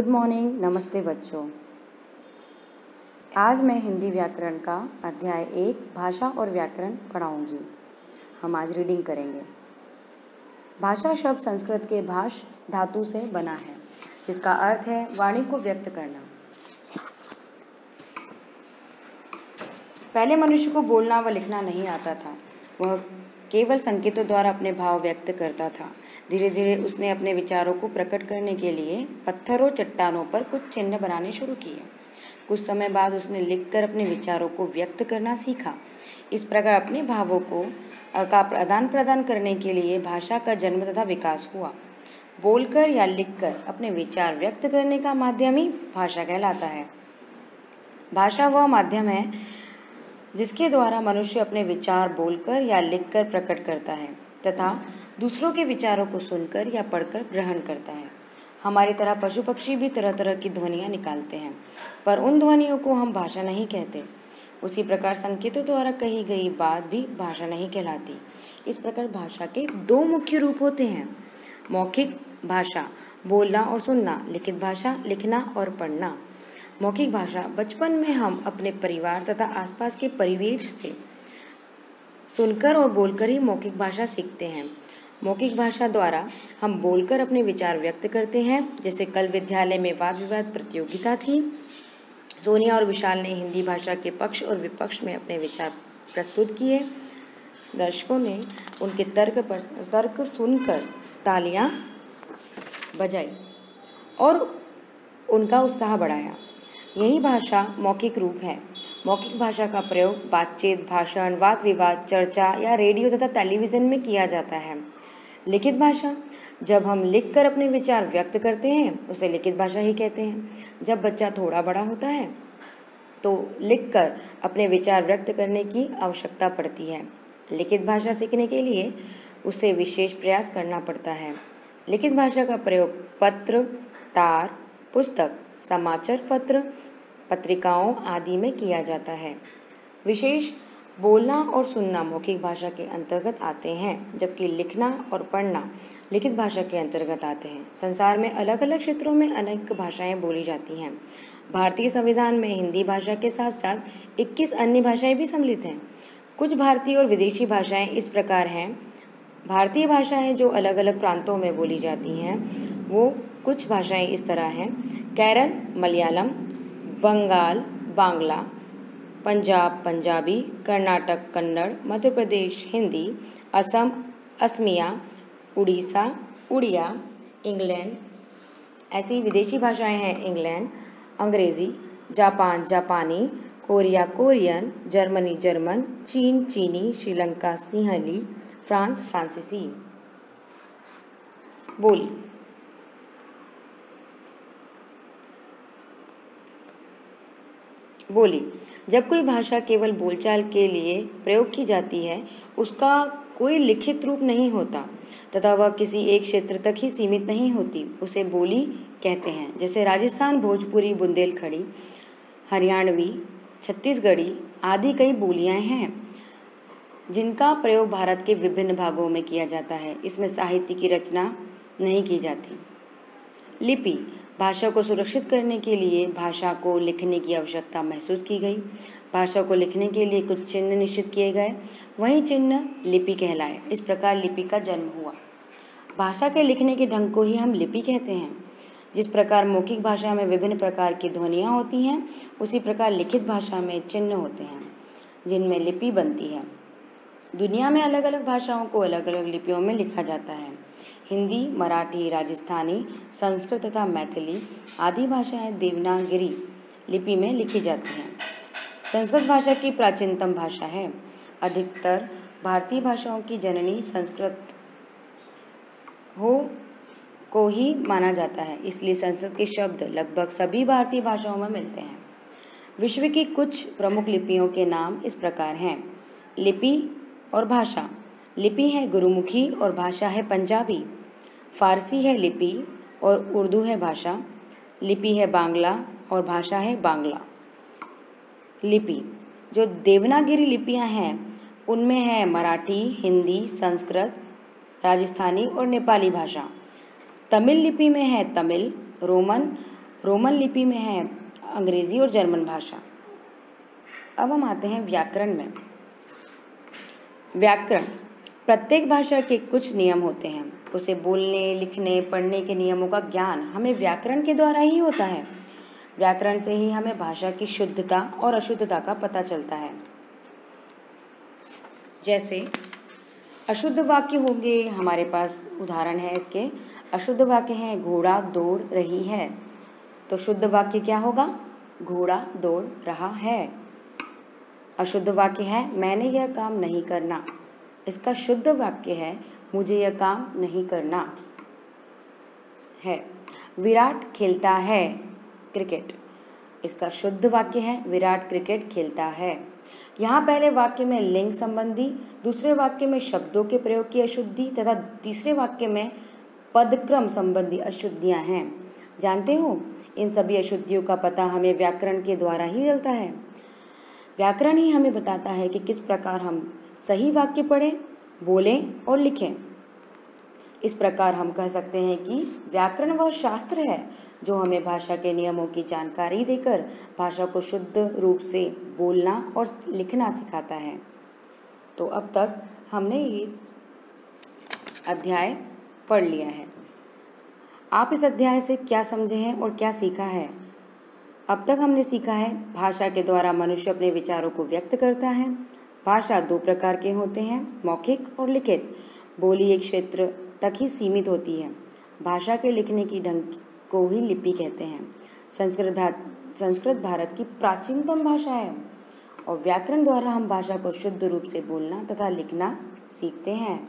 Good morning, नमस्ते बच्चों। आज मैं हिंदी व्याकरण का अध्याय 1 भाषा और व्याकरण पढ़ाऊंगी। हम आज रीडिंग करेंगे। भाषा शब्द संस्कृत के भाष धातु से बना है, जिसका अर्थ है वाणी को व्यक्त करना। पहले मनुष्य को बोलना व लिखना नहीं आता था। वह केवल संकेतों द्वारा अपने भाव व्यक्त करता था। धीरे धीरे उसने अपने विचारों को प्रकट करने के लिए पत्थरों चट्टानों पर कुछ चिन्ह बनाने शुरू किए। कुछ समय बाद उसने लिखकर अपने विचारों को व्यक्त करना सीखा। इस प्रकार अपने भावों का आदान प्रदान करने के लिए भाषा का जन्म तथा विकास हुआ। बोलकर या लिखकर अपने विचार व्यक्त करने का माध्यम ही भाषा कहलाता है। भाषा वह माध्यम है जिसके द्वारा मनुष्य अपने विचार बोलकर या लिखकर प्रकट करता है तथा दूसरों के विचारों को सुनकर या पढ़कर ग्रहण करता है। हमारी तरह पशु पक्षी भी तरह तरह की ध्वनियाँ निकालते हैं, पर उन ध्वनियों को हम भाषा नहीं कहते। उसी प्रकार संकेतों द्वारा कही गई बात भी भाषा नहीं कहलाती। इस प्रकार भाषा के दो मुख्य रूप होते हैं: मौखिक भाषा बोलना और सुनना, लिखित भाषा लिखना और पढ़ना। मौखिक भाषा बचपन में हम अपने परिवार तथा आसपास के परिवेश से सुनकर और बोलकर ही मौखिक भाषा सीखते हैं। मौखिक भाषा द्वारा हम बोलकर अपने विचार व्यक्त करते हैं। जैसे कल विद्यालय में वाद विवाद प्रतियोगिता थी। सोनिया और विशाल ने हिंदी भाषा के पक्ष और विपक्ष में अपने विचार प्रस्तुत किए। दर्शकों ने उनके तर्क सुनकर तालियां बजाई और उनका उत्साह बढ़ाया। यही भाषा मौखिक रूप है। मौखिक भाषा का प्रयोग बातचीत, भाषण, वाद विवाद, चर्चा या रेडियो तथा टेलीविज़न में किया जाता है। लिखित भाषा, जब हम लिखकर अपने विचार व्यक्त करते हैं उसे लिखित भाषा ही कहते हैं। जब बच्चा थोड़ा बड़ा होता है तो लिखकर अपने विचार व्यक्त करने की आवश्यकता पड़ती है। लिखित भाषा सीखने के लिए उसे विशेष प्रयास करना पड़ता है। लिखित भाषा का प्रयोग पत्र, तार, पुस्तक, समाचार पत्र, पत्रिकाओं आदि में किया जाता है। विशेष बोलना और सुनना मौखिक भाषा के अंतर्गत आते हैं, जबकि लिखना और पढ़ना लिखित भाषा के अंतर्गत आते हैं। संसार में अलग अलग क्षेत्रों में अनेक भाषाएं बोली जाती हैं। भारतीय संविधान में हिंदी भाषा के साथ साथ 21 अन्य भाषाएं भी सम्मिलित हैं। कुछ भारतीय और विदेशी भाषाएं इस प्रकार हैं। भारतीय भाषाएं जो अलग अलग प्रांतों में बोली जाती हैं वो कुछ भाषाएं इस तरह हैं: केरल मलयालम, बंगाल बांग्ला, पंजाब पंजाबी, कर्नाटक कन्नड़, मध्य प्रदेश हिंदी, असम असमिया, उड़ीसा उड़िया, इंग्लैंड। ऐसी विदेशी भाषाएं हैं इंग्लैंड अंग्रेज़ी, जापान जापानी, कोरिया कोरियन, जर्मनी जर्मन, चीन चीनी, श्रीलंका सिंहली, फ्रांस फ्रांसीसी। बोली बोली जब कोई भाषा केवल बोलचाल के लिए प्रयोग की जाती है, उसका कोई लिखित रूप नहीं होता तथा वह किसी एक क्षेत्र तक ही सीमित नहीं होती, उसे बोली कहते हैं। जैसे राजस्थान भोजपुरी, बुंदेलखंडी, हरियाणवी, छत्तीसगढ़ी आदि कई बोलियां हैं जिनका प्रयोग भारत के विभिन्न भागों में किया जाता है। इसमें साहित्य की रचना नहीं की जाती। लिपि, भाषा को सुरक्षित करने के लिए भाषा को लिखने की आवश्यकता महसूस की गई। भाषा को लिखने के लिए कुछ चिन्ह निश्चित किए गए, वही चिन्ह लिपि कहलाए। इस प्रकार लिपि का जन्म हुआ। भाषा के लिखने के ढंग को ही हम लिपि कहते हैं। जिस प्रकार मौखिक भाषा में विभिन्न प्रकार की ध्वनियाँ होती हैं, उसी प्रकार लिखित भाषा में चिन्ह होते हैं जिनमें लिपि बनती है। दुनिया में अलग अलग भाषाओं को अलग अलग लिपियों में लिखा जाता है। हिंदी, मराठी, राजस्थानी, संस्कृत तथा मैथिली आदि भाषाएं देवनागरी लिपि में लिखी जाती हैं। संस्कृत भाषा की प्राचीनतम भाषा है। अधिकतर भारतीय भाषाओं की जननी संस्कृत को ही माना जाता है, इसलिए संस्कृत के शब्द लगभग सभी भारतीय भाषाओं में मिलते हैं। विश्व की कुछ प्रमुख लिपियों के नाम इस प्रकार हैं: लिपि और भाषा। लिपि है गुरुमुखी और भाषा है पंजाबी। फारसी है लिपि और उर्दू है भाषा। लिपि है बांग्ला और भाषा है बांग्ला। लिपि जो देवनागरी लिपियां हैं उनमें है मराठी, हिंदी, संस्कृत, राजस्थानी और नेपाली भाषा। तमिल लिपि में है तमिल, रोमन रोमन लिपि में है अंग्रेजी और जर्मन भाषा। अब हम आते हैं व्याकरण में। व्याकरण, प्रत्येक भाषा के कुछ नियम होते हैं। उसे बोलने, लिखने, पढ़ने के नियमों का ज्ञान हमें व्याकरण के द्वारा ही होता है। व्याकरण से ही हमें भाषा की शुद्धता और अशुद्धता का पता चलता है। जैसे अशुद्ध वाक्य होंगे, हमारे पास उदाहरण है इसके। अशुद्ध वाक्य हैं घोड़ा दौड़ रही है, तो शुद्ध वाक्य क्या होगा? घोड़ा दौड़ रहा है। अशुद्ध वाक्य है मैंने यह काम नहीं करना, इसका शुद्ध वाक्य है मुझे यह काम नहीं करना है। विराट खेलता है क्रिकेट, इसका शुद्ध वाक्य है विराट क्रिकेट खेलता है। यहाँ पहले वाक्य में लिंग संबंधी, दूसरे वाक्य में शब्दों के प्रयोग की अशुद्धि तथा तीसरे वाक्य में पदक्रम संबंधी अशुद्धियाँ हैं। जानते हो, इन सभी अशुद्धियों का पता हमें व्याकरण के द्वारा ही मिलता है। व्याकरण ही हमें बताता है कि किस प्रकार हम सही वाक्य पढ़ें, बोलें और लिखें। इस प्रकार हम कह सकते हैं कि व्याकरण वह शास्त्र है जो हमें भाषा के नियमों की जानकारी देकर भाषा को शुद्ध रूप से बोलना और लिखना सिखाता है। तो अब तक हमने ये अध्याय पढ़ लिया है। आप इस अध्याय से क्या समझे हैं और क्या सीखा है? अब तक हमने सीखा है भाषा के द्वारा मनुष्य अपने विचारों को व्यक्त करता है। भाषा दो प्रकार के होते हैं, मौखिक और लिखित। बोली एक क्षेत्र तक ही सीमित होती है। भाषा के लिखने की ढंग को ही लिपि कहते हैं। संस्कृत भारत की प्राचीनतम भाषा है और व्याकरण द्वारा हम भाषा को शुद्ध रूप से बोलना तथा लिखना सीखते हैं।